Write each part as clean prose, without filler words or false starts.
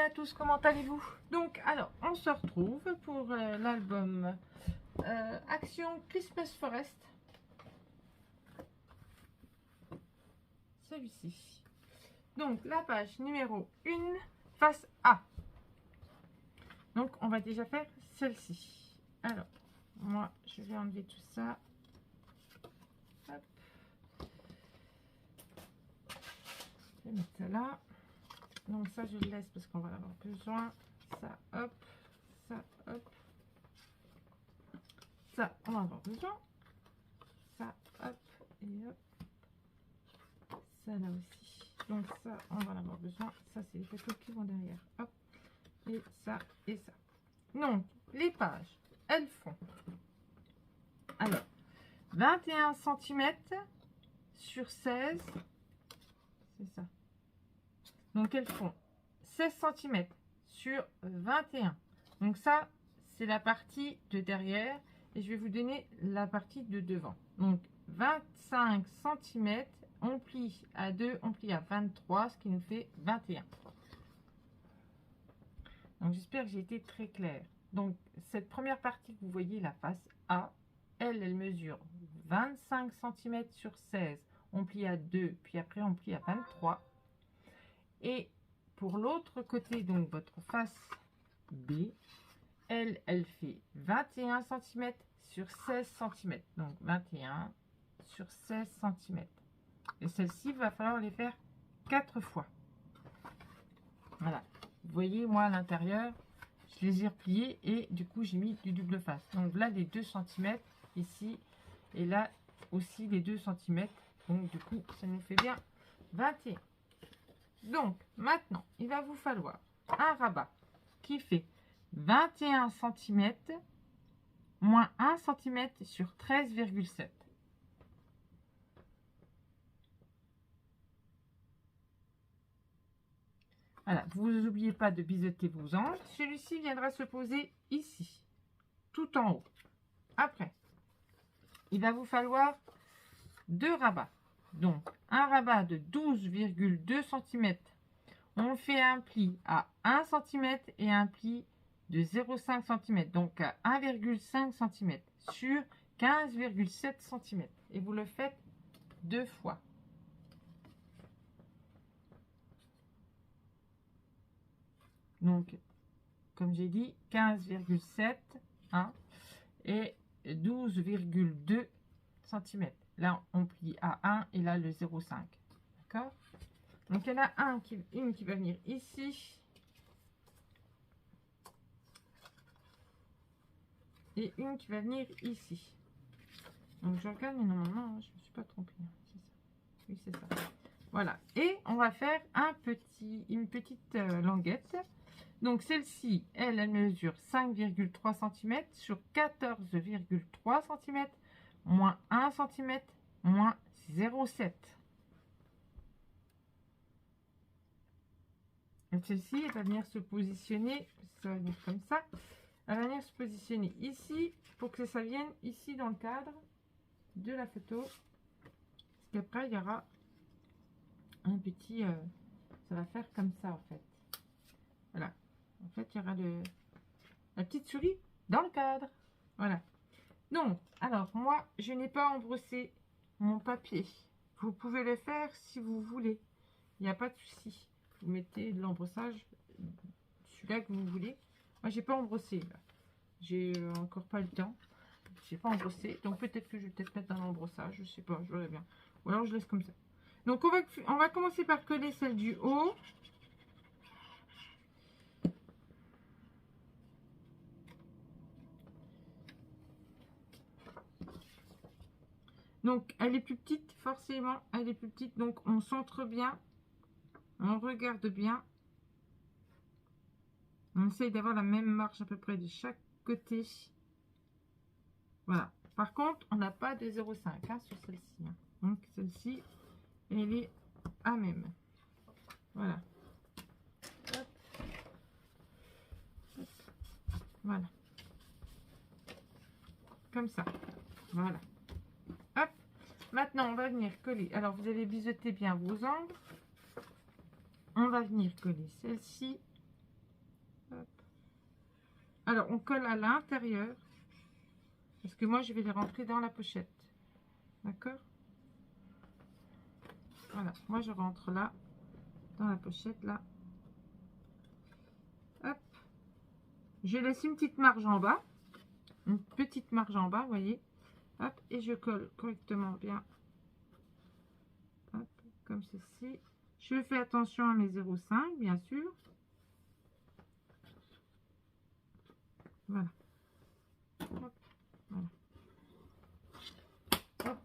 à tous, comment allez-vous? Donc, alors, on se retrouve pour l'album Action Christmas Forest. Celui-ci. Donc, la page numéro 1, face A. Donc, on va déjà faire celle-ci. Alors, moi, je vais enlever tout ça. Hop. Je vais mettre ça là. Donc ça, je le laisse parce qu'on va en avoir besoin. Ça, hop. Ça, hop. Ça, on va en avoir besoin. Ça, hop. Et hop. Ça, là aussi. Donc ça, on va en avoir besoin. Ça, c'est les photos qui vont derrière. Hop. Et ça, et ça. Donc, les pages, elles font... Alors, 21 cm sur 16. C'est ça. Donc, elles font 16 cm sur 21. Donc, ça, c'est la partie de derrière. Et je vais vous donner la partie de devant. Donc, 25 cm, on plie à 2, on plie à 23, ce qui nous fait 21. Donc, j'espère que j'ai été très claire. Donc, cette première partie que vous voyez, la face A, elle mesure 25 cm sur 16. On plie à 2, puis après, on plie à 23. Et pour l'autre côté, donc votre face B, elle fait 21 cm sur 16 cm. Donc 21 sur 16 cm. Et celle-ci, il va falloir les faire 4 fois. Voilà. Vous voyez, moi à l'intérieur, je les ai repliés et du coup, j'ai mis du double face. Donc là, les 2 cm ici. Et là aussi, les 2 cm. Donc du coup, ça nous fait bien 21. Donc, maintenant, il va vous falloir un rabat qui fait 21 cm moins 1 cm sur 13,7. Voilà, vous n'oubliez pas de biseauter vos angles. Celui-ci viendra se poser ici, tout en haut. Après, il va vous falloir 2 rabats. Donc, un rabat de 12,2 cm. On fait un pli à 1 cm et un pli de 0,5 cm. Donc, à 1,5 cm sur 15,7 cm. Et vous le faites 2 fois. Donc, comme j'ai dit, 15,7 hein, et 12,2 cm. Là, on plie à 1 et là, le 0,5. D'accord? Donc, il y en a une qui va venir ici. Et une qui va venir ici. Donc, je regarde, mais normalement, je ne me suis pas trompée. C'est ça. Oui, c'est ça. Voilà. Et on va faire une petite languette. Donc, celle-ci, elle mesure 5,3 cm sur 14,3 cm, moins 1 cm, moins 0,7. Celle-ci, elle va venir se positionner, ça va venir comme ça. Elle va venir se positionner ici pour que ça vienne ici dans le cadre de la photo. Parce qu'après, il y aura un petit... ça va faire comme ça, en fait. Voilà. En fait, il y aura la petite souris dans le cadre. Voilà. Donc, alors, moi, je n'ai pas embrossé mon papier. Vous pouvez le faire si vous voulez. Il n'y a pas de souci. Vous mettez de l'embrossage, celui-là que vous voulez. Moi, j'ai pas embrossé, là. J'ai encore pas le temps. J'ai pas embrossé. Donc, peut-être que je vais peut-être mettre un embrossage. Je sais pas, je verrai bien. Ou alors, je laisse comme ça. Donc, on va commencer par coller celle du haut. Donc, elle est plus petite, forcément, elle est plus petite. Donc, on centre bien, on regarde bien. On essaye d'avoir la même marge à peu près de chaque côté. Voilà. Par contre, on n'a pas de 0,5 hein, sur celle-ci. Hein. Donc, celle-ci, elle est à même. Voilà. Hop. Hop. Voilà. Comme ça. Voilà. Hop. Maintenant, on va venir coller. Alors, vous allez biseauter bien vos angles. On va venir coller celle-ci Alors, on colle à l'intérieur. Parce que moi, je vais les rentrer dans la pochette. D'accord? Voilà. Moi, je rentre là, dans la pochette, là. Hop. Je laisse une petite marge en bas. Une petite marge en bas, vous voyez. Hop. Et je colle correctement bien. Hop. Comme ceci. Je fais attention à mes 0,5, bien sûr. Voilà. Hop. Voilà. Hop.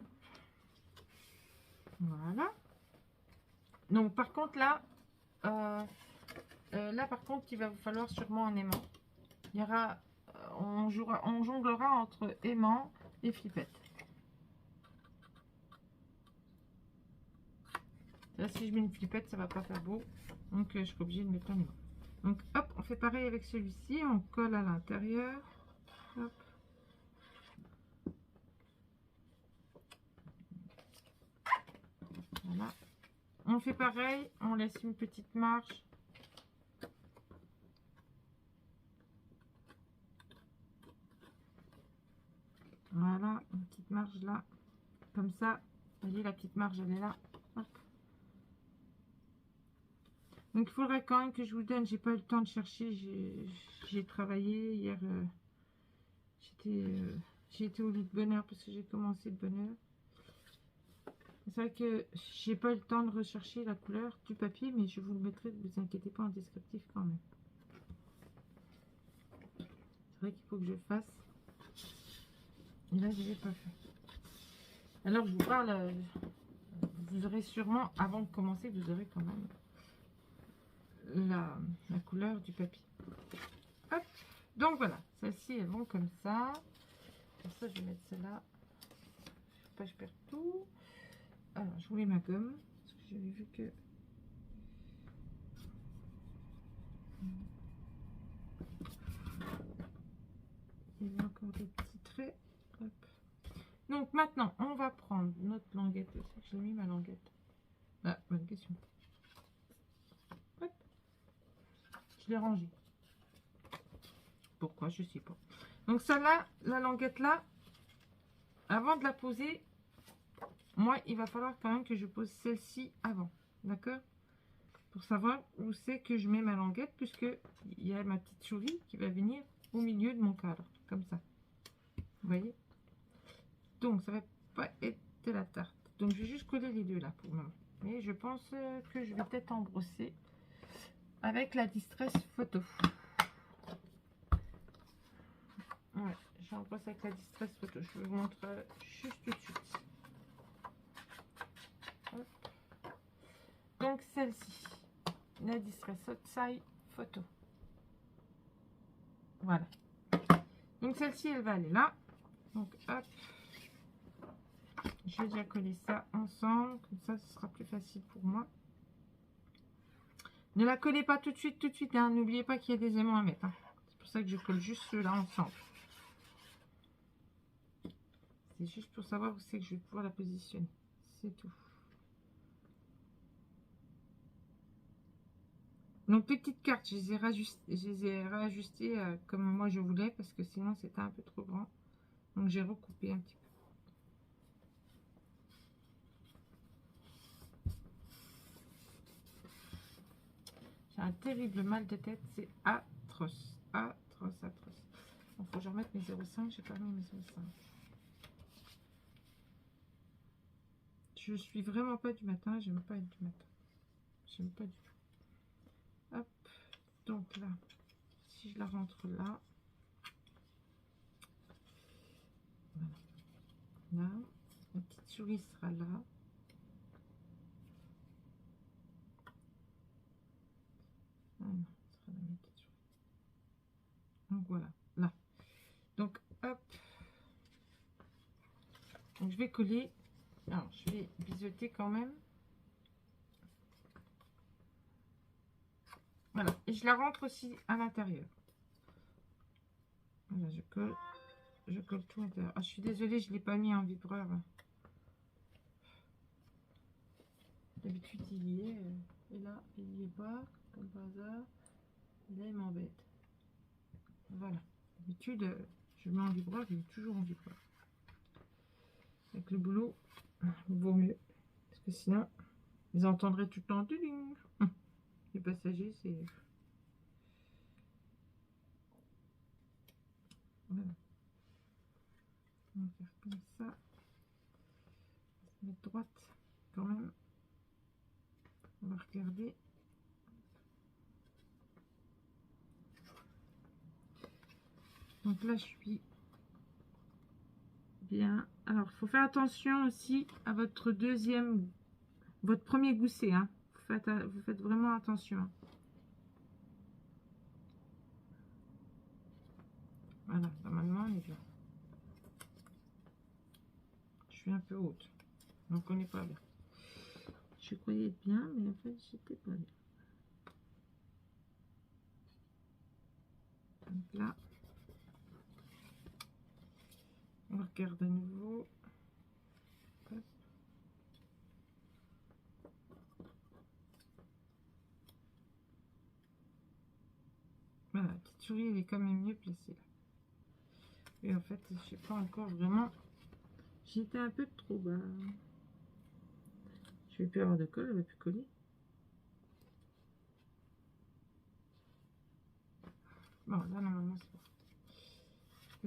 Voilà. Donc, par contre, là, par contre, il va vous falloir sûrement un aimant. Il y aura, on jonglera entre aimant et flippette. Là, si je mets une flippette, ça va pas faire beau. Donc, je serai obligée de mettre un aimant. Donc, hop, on fait pareil avec celui-ci. On colle à l'intérieur. Hop. Voilà. On fait pareil. On laisse une petite marge. Voilà, une petite marge là. Comme ça. Vous voyez, la petite marge, elle est là. Hop. Donc, il faudrait quand même que je vous donne. J'ai pas eu le temps de chercher. J'ai travaillé hier. J'ai été au lit de bonne heure parce que j'ai commencé de bonne heure. C'est vrai que j'ai pas eu le temps de rechercher la couleur du papier, mais je vous le mettrai, ne vous inquiétez pas, en descriptif quand même. C'est vrai qu'il faut que je fasse. Et là, je l'ai pas fait. Alors, je vous parle, vous aurez sûrement, avant de commencer, vous aurez quand même la couleur du papier. Hop. Donc voilà, celles-ci, elles vont comme ça. Pour ça, je vais mettre celle-là. Faut pas que je perds tout. Alors, je voulais ma gomme, parce que j'avais vu que... il y a encore des petits traits. Hop. Donc maintenant, on va prendre notre languette. J'ai mis ma languette. Ah, bonne question. Hop. Je l'ai rangée. Pourquoi? Je sais pas. Donc celle-là, la languette là, avant de la poser, moi, il va falloir quand même que je pose celle-ci avant. D'accord? Pour savoir où c'est que je mets ma languette, puisque il y a ma petite souris qui va venir au milieu de mon cadre. Comme ça. Vous voyez? Donc, ça va pas être de la tarte. Donc, je vais juste coller les deux là pour le moment. Mais je pense que je vais peut-être embrosser avec la Distress Photo. Ouais, j'embrasse avec la Distress Photo. Je vous montre juste tout de suite. Hop. Donc, celle-ci, la Distress Outside Photo. Voilà. Donc, celle-ci, elle va aller là. Donc, hop. Je vais déjà coller ça ensemble. Comme ça, ce sera plus facile pour moi. Ne la collez pas tout de suite, hein. N'oubliez pas qu'il y a des aimants à mettre. Hein. C'est pour ça que je colle juste ceux-là ensemble. C'est juste pour savoir où c'est que je vais pouvoir la positionner. C'est tout. Donc, les petites cartes, je les ai réajustées comme moi je voulais parce que sinon, c'était un peu trop grand. Donc, j'ai recoupé un petit peu. J'ai un terrible mal de tête. C'est atroce. Atroce, atroce. Il faut que je remette mes 0,5. J'ai pas mis mes 0,5. Je suis vraiment pas du matin. J'aime pas être du matin. J'aime pas du tout. Hop. Donc là, si je la rentre là. Voilà. Là. La petite souris sera là. Ah non, ce sera la petite souris. Donc voilà. Là. Donc hop. Donc je vais coller. Alors je vais biseauter quand même. Voilà. Et je la rentre aussi à l'intérieur. Voilà, je colle. Je colle tout à l'intérieur. Ah, je suis désolée, je ne l'ai pas mis en vibreur. D'habitude, il y est. Et là, il n'y est pas. Comme par hasard. Là, il m'embête. Voilà. D'habitude, je mets en vibreur, je mets toujours en vibreur. Avec le boulot, il vaut mieux. Parce que sinon, ils entendraient tout le temps. Tuding. Les passagers, c'est... Voilà. On va faire comme ça. On va se mettre droite quand même. On va regarder. Donc là, je suis bien. Alors, il faut faire attention aussi à votre premier gousset. Hein. Vous faites vraiment attention. Voilà, normalement, on est bien. Je suis un peu haute, donc on n'est pas bien. Je croyais être bien, mais en fait, j'étais pas bien. Donc là, on regarde à nouveau. Hop. Voilà, la petite souris, elle est quand même mieux placée là. Et en fait, je sais pas encore vraiment. J'étais un peu trop bas. Je vais plus avoir de colle, elle va plus coller. Bon, là, normalement, c'est bon.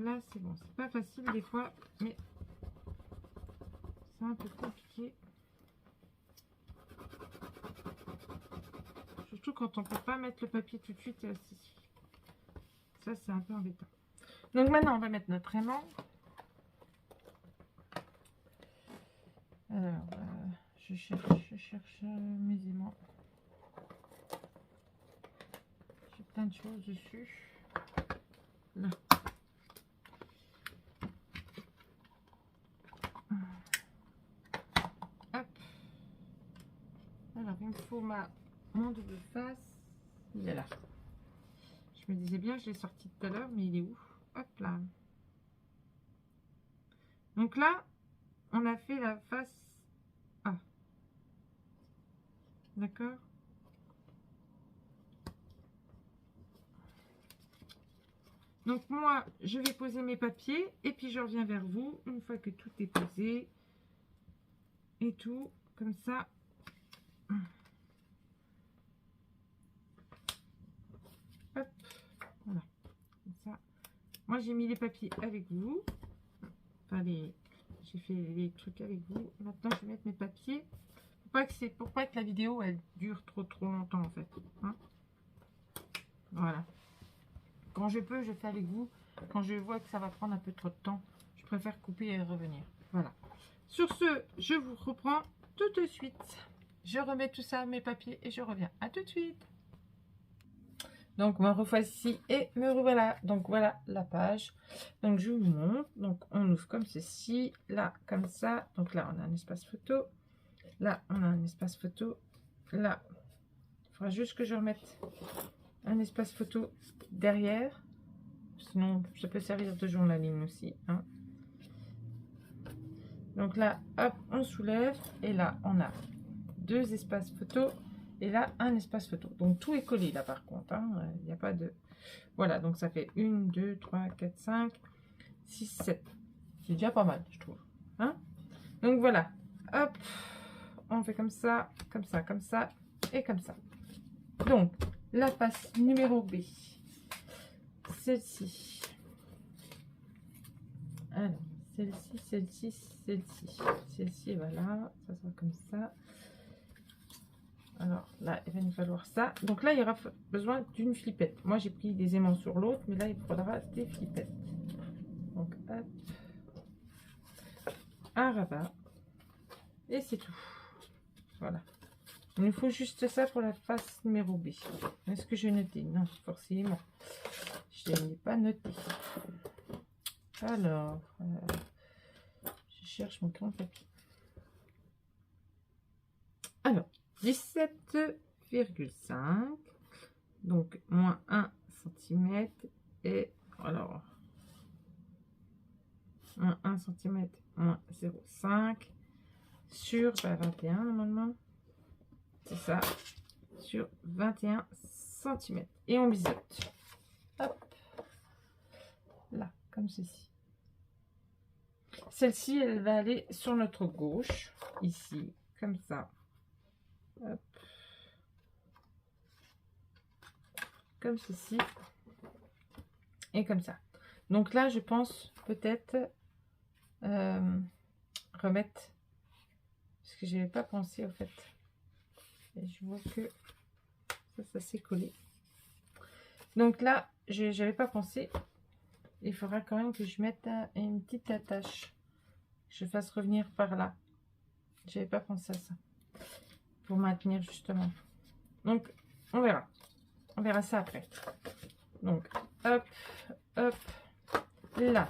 Là, c'est bon. C'est pas facile des fois, mais c'est un peu compliqué. Surtout quand on peut pas mettre le papier tout de suite. Ça, c'est un peu embêtant. Donc maintenant, on va mettre notre aimant. Alors, je cherche mes aimants. J'ai plein de choses dessus. Là. Hop. Alors, il me faut mon double face. Il est là. Je me disais bien, je l'ai sorti tout à l'heure, mais il est où? Hop là. Donc là, on a fait la face A. D'accord? Donc moi, je vais poser mes papiers et puis je reviens vers vous une fois que tout est posé et tout, comme ça. Hop, voilà, comme ça. Moi, j'ai mis les papiers avec vous. Enfin, j'ai fait les trucs avec vous. Maintenant, je vais mettre mes papiers. Pour pas que la vidéo, elle dure trop longtemps, en fait. Hein, voilà. Quand je peux, je fais avec vous. Quand je vois que ça va prendre un peu trop de temps, je préfère couper et revenir. Voilà. Sur ce, je vous reprends tout de suite. Je remets tout ça, mes papiers, et je reviens. À tout de suite. Donc, me revoici et me revoilà. Donc, voilà la page. Donc, je vous montre. Donc, on ouvre comme ceci. Là, comme ça. Donc, là, on a un espace photo. Là, on a un espace photo. Là, il faudra juste que je remette un espace photo derrière. Sinon, ça peut servir de journaling aussi. Hein. Donc là, hop, on soulève. Et là, on a deux espaces photo. Et là, un espace photo. Donc, tout est collé là, par contre. Il n'y a pas de... Voilà, donc ça fait 1, 2, 3, 4, 5, 6, 7. C'est déjà pas mal, je trouve. Hein? Donc, voilà. Hop, on fait comme ça, comme ça, comme ça et comme ça. Donc, la face numéro B. Celle-ci. Alors, celle-ci, celle-ci, celle-ci. Celle-ci, voilà. Ça sera comme ça. Alors, là, il va nous falloir ça. Donc là, il y aura besoin d'une flippette. Moi, j'ai pris des aimants sur l'autre, mais là, il faudra des flippettes. Donc, hop. Un rabat. Et c'est tout. Voilà. Il nous faut juste ça pour la face numéro B. Est-ce que j'ai noté? Non, forcément. Je n'ai pas noté. Alors, je cherche mon crayon de papier. Alors, 17,5. Donc, moins 1 cm. Et alors, moins 1 cm, moins 0,5 sur 21 normalement. C'est ça, sur 21 cm. Et on biseaute. Hop. là, comme ceci. Celle-ci, elle va aller sur notre gauche, ici, comme ça. Hop. Comme ceci. Et comme ça. Donc là, je pense peut-être remettre, parce que je n'avais pas pensé, au fait. Et je vois que ça s'est collé. Donc là, je n'avais pas pensé. Il faudra quand même que je mette une petite attache. Je fasse revenir par là. Je n'avais pas pensé à ça. Pour maintenir justement. Donc, on verra. On verra ça après. Donc, hop, hop, là.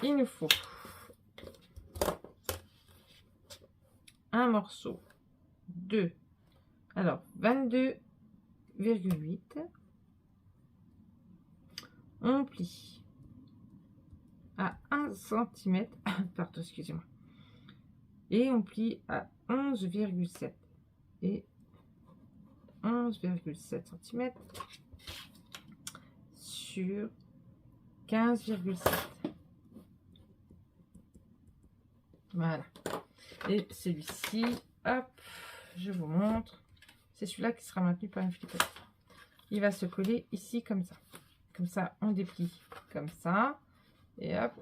Il nous faut un morceau de, alors, 22,8. On plie à 1 cm, pardon, excusez-moi, et on plie à 11,7 et 11,7 cm sur 15,7. Voilà. Et celui-ci, hop, je vous montre, c'est celui-là qui sera maintenu par une flippette. Il va se coller ici comme ça. Comme ça, on déplie comme ça. Et hop.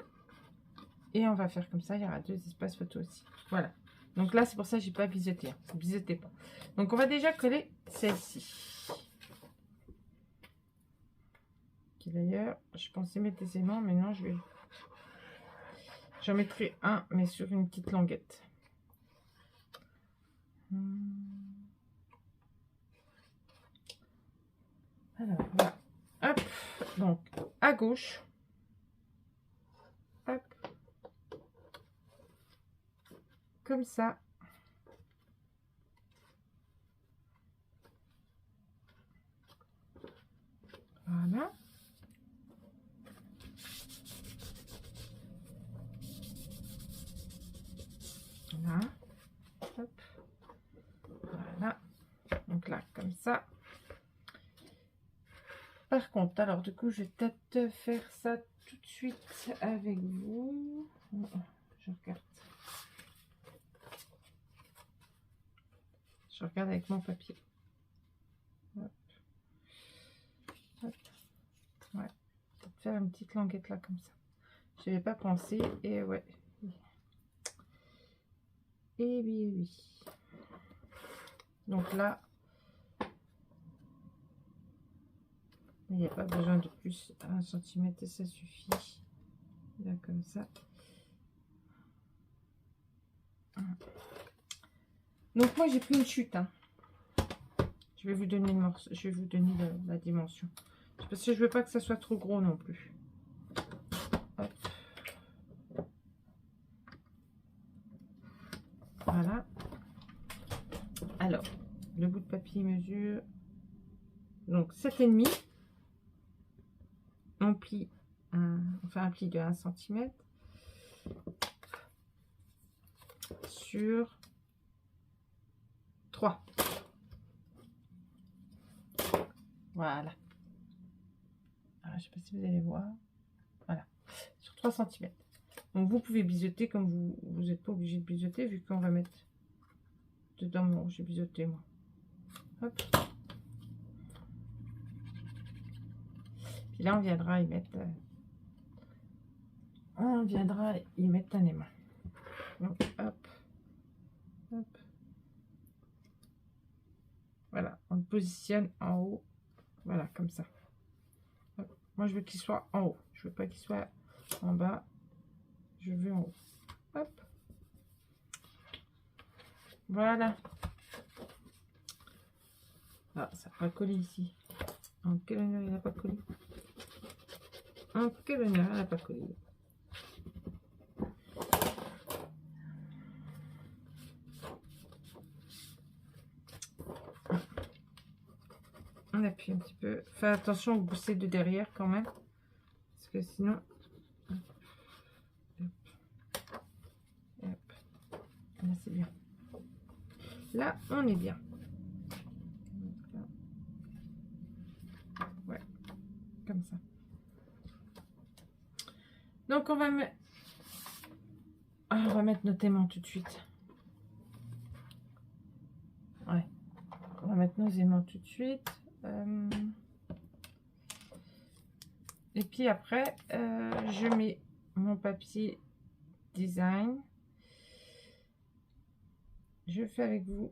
Et on va faire comme ça. Il y aura 2 espaces photo aussi. Voilà. Donc là, c'est pour ça que j'ai pas biseauté. Hein. Biseautez pas. Donc on va déjà coller celle-ci. Qui d'ailleurs, je pensais mettre des aimants, mais non, je vais... J'en mettrai un, mais sur une petite languette. Alors, voilà. Hop. Donc, à gauche. Hop. Comme ça. Voilà. Là. Hop. Voilà. Donc là, comme ça. Par contre, alors du coup, je vais peut-être faire ça tout de suite avec vous. Je regarde. Je regarde avec mon papier. Hop. Hop. Ouais. Peut-être faire une petite languette là comme ça. Je n'avais pas pensé et ouais. Et oui, oui. Donc là, il n'y a pas besoin de plus. 1 cm et ça suffit. Là comme ça. Donc moi j'ai pris une chute. Hein. Je vais vous donner le morceau. Je vais vous donner la dimension. Parce que je veux pas que ça soit trop gros non plus. Hop. Voilà. Alors, le bout de papier mesure donc 7,5. On plie on fait un pli de 1 cm sur 3. Voilà. Alors, je sais pas si vous allez voir. Voilà. Sur 3 cm. Donc vous pouvez biseauter comme vous n'êtes pas obligé de biseauter vu qu'on va mettre dedans. Bon, j'ai biseauté moi. Hop. Puis là on viendra y mettre un aimant. Donc hop, hop. Voilà, on le positionne en haut. Voilà, comme ça. Hop. Moi je veux qu'il soit en haut. Je veux pas qu'il soit en bas. Je veux en haut. Hop. Voilà. Ah, ça va coller ici. En quel honneur il n'a pas collé? En quel honneur il n'a pas collé? On appuie un petit peu. Faites attention aux boussées de derrière quand même. Parce que sinon... Hop. Hop. Là c'est bien. Là on est bien. Ouais. Comme ça. Donc on va mettre nos aimants tout de suite. Ouais. On va mettre nos aimants tout de suite. Et puis après, je mets mon papier design. Je fais avec vous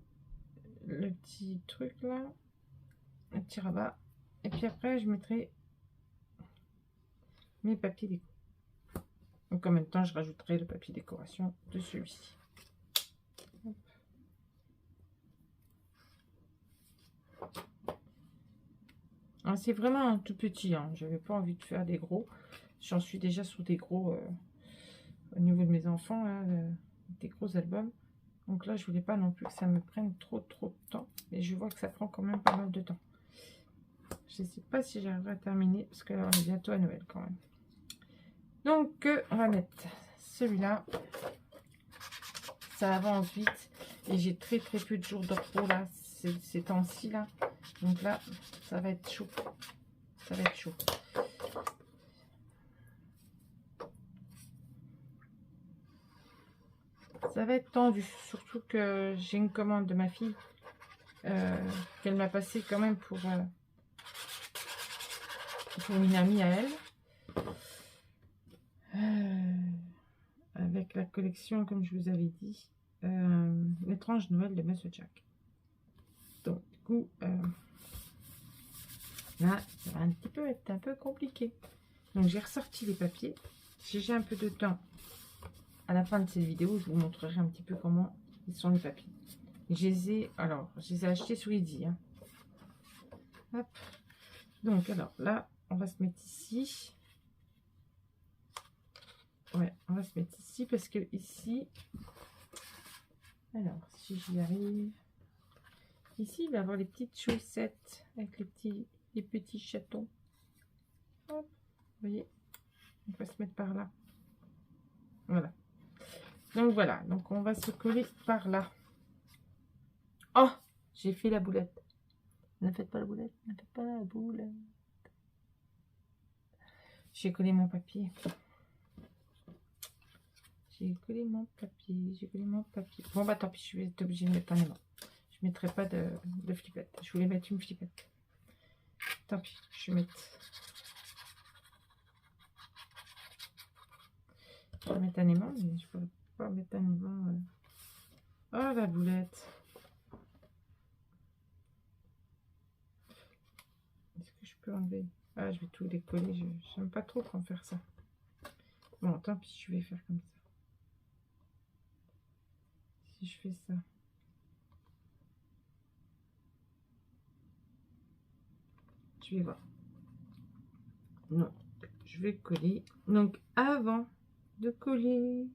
le petit truc là, un petit rabat. Et puis après, je mettrai mes papiers déco. Donc en même temps, je rajouterai le papier décoration de celui-ci. C'est vraiment un tout petit, hein. J'avais pas envie de faire des gros. J'en suis déjà sur des gros au niveau de mes enfants, là, des gros albums. Donc là, je voulais pas non plus que ça me prenne trop de temps. Mais je vois que ça prend quand même pas mal de temps. Je sais pas si j'arriverai à terminer parce que là, on est bientôt à Noël quand même. Donc, on va mettre celui-là. Ça avance vite. Et j'ai très peu de jours de repos là, ces temps-ci là. Donc là, ça va être chaud. Ça va être chaud. Ça va être tendu. Surtout que j'ai une commande de ma fille qu'elle m'a passé quand même pour une amie à elle. Avec la collection, comme je vous avais dit, l'étrange Noël de Monsieur Jack. Donc, du coup, là, ça va être un peu compliqué. Donc, j'ai ressorti les papiers. Si j'ai un peu de temps, à la fin de cette vidéo, je vous montrerai un petit peu comment ils sont les papiers. Je les ai achetés sur Etsy. Hein. Hop. Donc, alors là, on va se mettre ici. Ouais, on va se mettre ici parce que ici, alors si j'y arrive, ici il va y avoir les petites chaussettes avec les petits chatons. Hop, vous voyez, on va se mettre par là. Voilà. Donc voilà, donc on va se coller par là. Oh, j'ai fait la boulette. Ne faites pas la boulette, ne faites pas la boulette. J'ai collé mon papier. J'ai collé mon papier. Bon, bah tant pis, je vais être obligée de mettre un aimant. Je ne mettrai pas de flippette. Je voulais mettre une flippette. Tant pis, je vais mettre. Je vais mettre un aimant, mais je ne peux pas mettre un aimant. Oh, la boulette. Est-ce que je peux enlever? Ah, je vais tout décoller. Je n'aime pas trop quand faire ça. Bon, tant pis, je vais faire comme ça. Si je fais ça. Je vais voir. Non, je vais coller. Donc, avant de coller,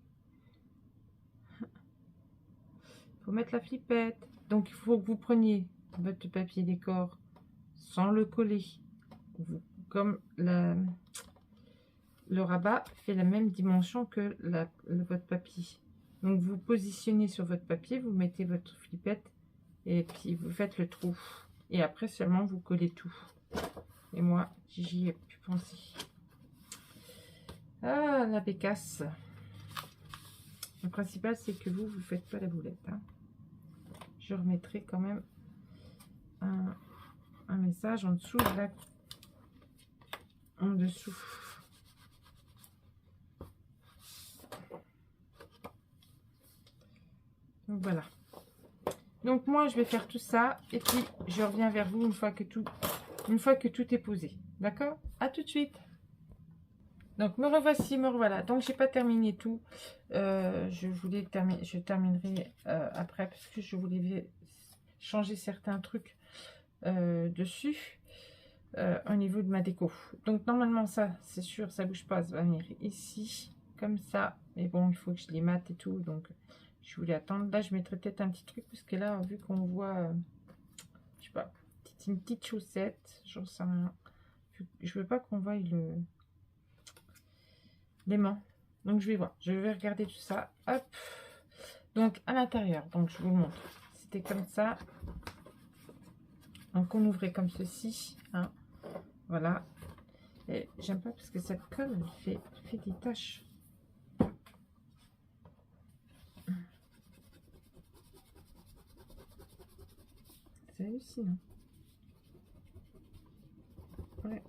il faut mettre la flippette. Donc, il faut que vous preniez votre papier décor sans le coller. Comme le rabat fait la même dimension que votre papier. Donc, vous positionnez sur votre papier, vous mettez votre flippette et puis vous faites le trou. Et après seulement, vous collez tout. Et moi, j'y ai pu penser. Ah, la bécasse. Le principal, c'est que vous faites pas la boulette. Hein. Je remettrai quand même un message en dessous de la... En dessous. Donc voilà. Donc moi, je vais faire tout ça. Et puis, je reviens vers vous une fois que tout est posé. D'accord? À tout de suite. Donc me revoici, me revoilà. Donc j'ai pas terminé tout. Je terminerai après parce que je voulais changer certains trucs dessus au niveau de ma déco. Donc normalement ça, c'est sûr, ça bouge pas. Ça va venir ici comme ça. Mais bon, il faut que je les mate et tout. Donc je voulais attendre. Là, je mettrai peut-être un petit truc parce que là, vu qu'on voit, je sais pas, une petite chaussette, j'en sais rien. Je veux pas qu'on voie l'aimant. Donc je vais voir, je vais regarder tout ça. Hop. Donc à l'intérieur, donc je vous montre. C'était comme ça. Donc on ouvrait comme ceci. Hein. Voilà. Et j'aime pas parce que cette colle fait des taches. C'est hallucinant. Ouais,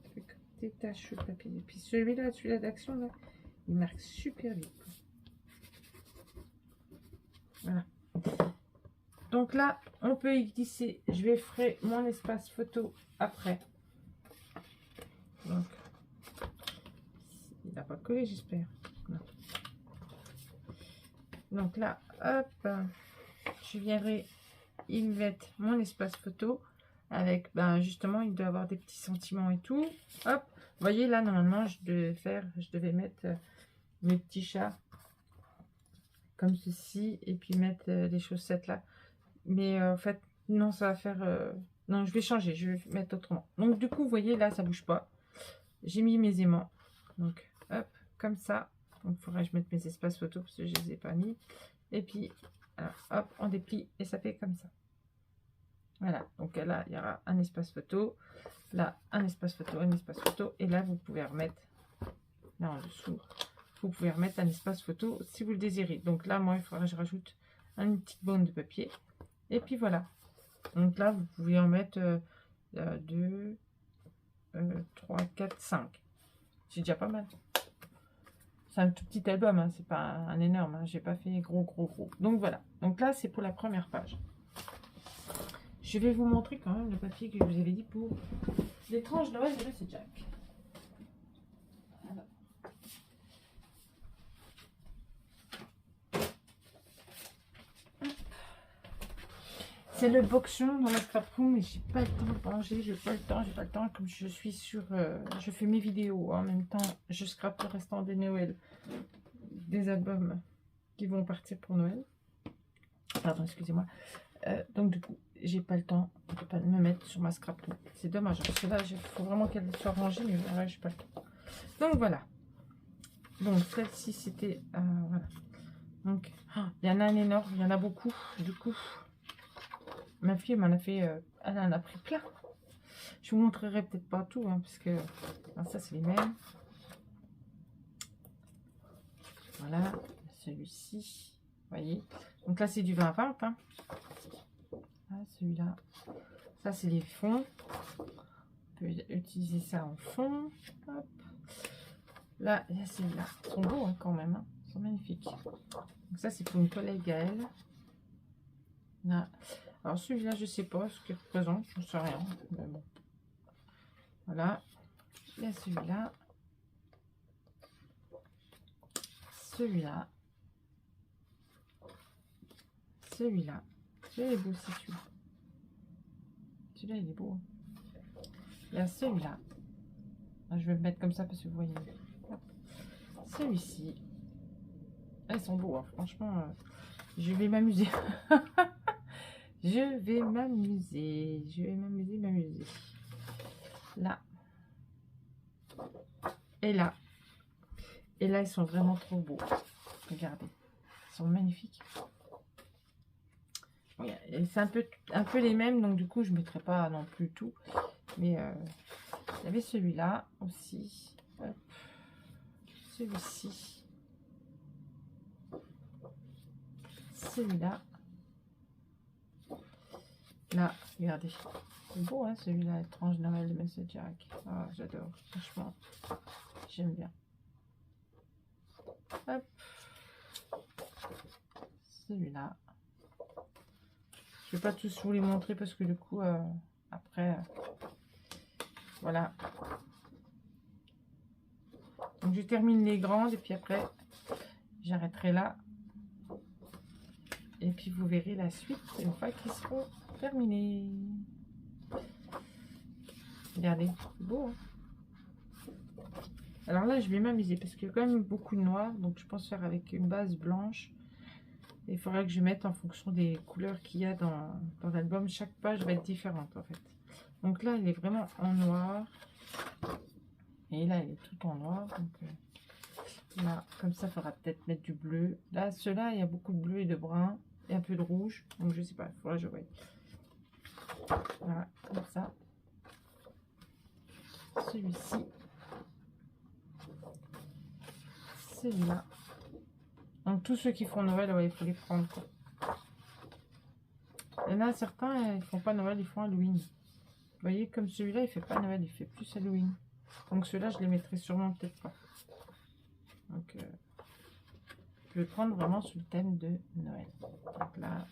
ça fait comme des taches sur le papier. Et puis celui-là d'action, là, il marque super vite. Voilà. Donc là, on peut y glisser. Je vais faire mon espace photo après. Donc, il n'a pas collé, j'espère. Donc là, hop, je viendrai y mettre mon espace photo avec, ben justement, il doit avoir des petits sentiments et tout. Hop, vous voyez là, normalement, je devais mettre mes petits chats comme ceci et puis mettre les chaussettes là. Mais en fait, non, ça va faire... non, je vais changer, je vais mettre autrement. Donc du coup, vous voyez, là, ça bouge pas. J'ai mis mes aimants. Donc, hop, comme ça. Donc, il faudrait que je mette mes espaces photos parce que je les ai pas mis. Et puis, alors, hop, on déplie et ça fait comme ça. Voilà, donc là, il y aura un espace photo. Là, un espace photo, un espace photo. Et là, vous pouvez remettre, là en dessous, vous pouvez remettre un espace photo si vous le désirez. Donc là, moi, il faudrait que je rajoute une petite bande de papier. Et puis voilà. Donc là, vous pouvez en mettre 2, 3, 4, 5. C'est déjà pas mal. C'est un tout petit album, hein, c'est pas un énorme. Hein, j'ai pas fait gros. Donc voilà. Donc là, c'est pour la première page. Je vais vous montrer quand même le papier que je vous avais dit pour l'étrange Noël de Monsieur Jack. C'est le boxon dans la scrapbook, mais j'ai pas le temps de ranger, j'ai pas le temps, comme je suis sur, je fais mes vidéos, en même temps, je scrape le restant des Noël, des albums qui vont partir pour Noël. Pardon, excusez-moi. Donc du coup, j'ai pas le temps de me mettre sur ma scrapbook. C'est dommage, parce que là, il faut vraiment qu'elle soit rangée, mais voilà, j'ai pas le temps. Donc voilà. Donc celle-ci, c'était, voilà. Donc, il y en a un énorme, il y en a beaucoup, du coup. Ma fille m'en a fait, elle en a pris plein. Je vous montrerai peut-être pas tout, hein, parce que alors ça c'est les mêmes. Voilà, celui-ci, vous voyez. Donc là c'est du 20-20. Hein. Ah, celui-là, ça c'est les fonds. On peut utiliser ça en fond. Hop. Là, il y a celui-là. Ils sont beaux hein, quand même, hein. Ils sont magnifiques. Donc ça c'est pour une collègue à elle. Là. Alors celui-là, je sais pas ce qu'il représente, je ne sais rien. Mais bon. Voilà. Il y a celui-là. Celui-là. Celui-là. Celui-là est beau aussi, celui-là. Celui-là, il est beau. Il y a celui-là. Je vais me mettre comme ça parce que vous voyez. Celui-ci. Ils sont beaux, hein. Franchement. Je vais m'amuser. Je vais m'amuser. Là. Et là. Et là, ils sont vraiment trop beaux. Regardez. Ils sont magnifiques. C'est un peu les mêmes, donc du coup, je ne mettrai pas non plus tout. Mais il y avait celui-là aussi. Celui-ci. Celui-là. Là, regardez. C'est beau, hein, celui-là, étrange Noël de Monsieur Jack. Ah, j'adore. Franchement, j'aime bien. Hop. Celui-là. Je vais pas tous vous les montrer parce que du coup, après, voilà. Donc, je termine les grandes et puis après, j'arrêterai là. Et puis, vous verrez la suite une fois qu'ils seront terminés. Regardez, c'est beau. Hein. Alors là, je vais m'amuser parce qu'il y a quand même beaucoup de noir. Donc, je pense faire avec une base blanche. Il faudra que je mette en fonction des couleurs qu'il y a dans l'album. Chaque page va être différente en fait. Donc là, elle est vraiment en noir. Et là, elle est tout en noir. Donc là, comme ça, il faudra peut-être mettre du bleu. Là, ceux-là, il y a beaucoup de bleu et de brun. Et un peu de rouge. Donc je sais pas, il faudra que je voie. Voilà, comme ça. celui-ci, celui-là. Donc tous ceux qui font Noël, ouais, il faut les prendre, quoi. Il y en a certains, ils font pas Noël, ils font Halloween. Vous voyez, comme celui-là, il fait pas Noël, il fait plus Halloween. Donc ceux-là, je les mettrai sûrement peut-être pas. Donc je vais prendre vraiment sur le thème de Noël. Donc là,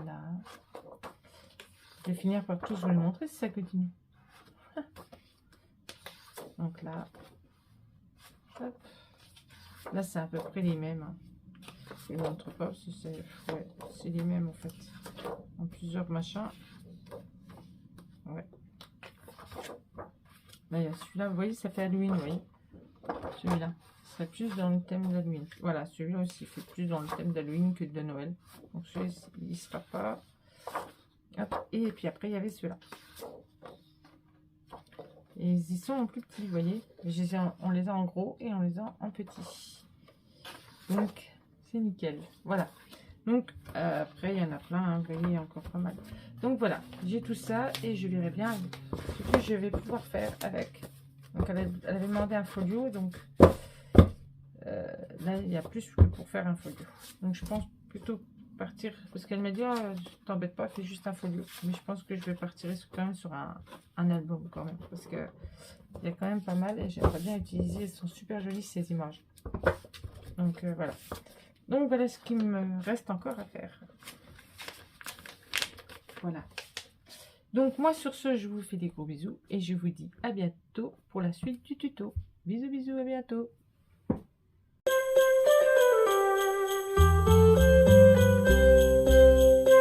là. Je vais finir par tous vous les montrer si ça continue. Donc là, hop. Là c'est à peu près les mêmes. Hein. Je ne montre pas parce que c'est les mêmes en fait. En plusieurs machins. Ouais. Là il y a celui-là, vous voyez, ça fait Halloween, vous voyez. Celui-là serait plus dans le thème d'Halloween. Voilà, celui-là aussi fait plus dans le thème d'Halloween que de Noël. Donc celui-là, il ne sera pas. Hop. Et puis après, il y avait ceux-là. Et ils sont en plus petits, vous voyez. On les a en gros et on les a en petit. Donc, c'est nickel. Voilà. Donc, après, il y en a plein, hein, vous voyez, il y a encore pas mal. Donc, voilà. J'ai tout ça et je verrai bien ce que je vais pouvoir faire avec. Donc, elle avait demandé un folio. Donc, là, il y a plus que pour faire un folio. Donc, je pense plutôt partir, parce qu'elle m'a dit, oh, t'embête pas, fais juste un folio. Mais je pense que je vais partir quand même sur un album quand même, parce que il y a quand même pas mal et j'aimerais bien utiliser, elles sont super jolies ces images. Donc voilà. Donc voilà ce qui me reste encore à faire. Voilà. Donc moi sur ce, je vous fais des gros bisous et je vous dis à bientôt pour la suite du tuto. Bisous bisous, à bientôt.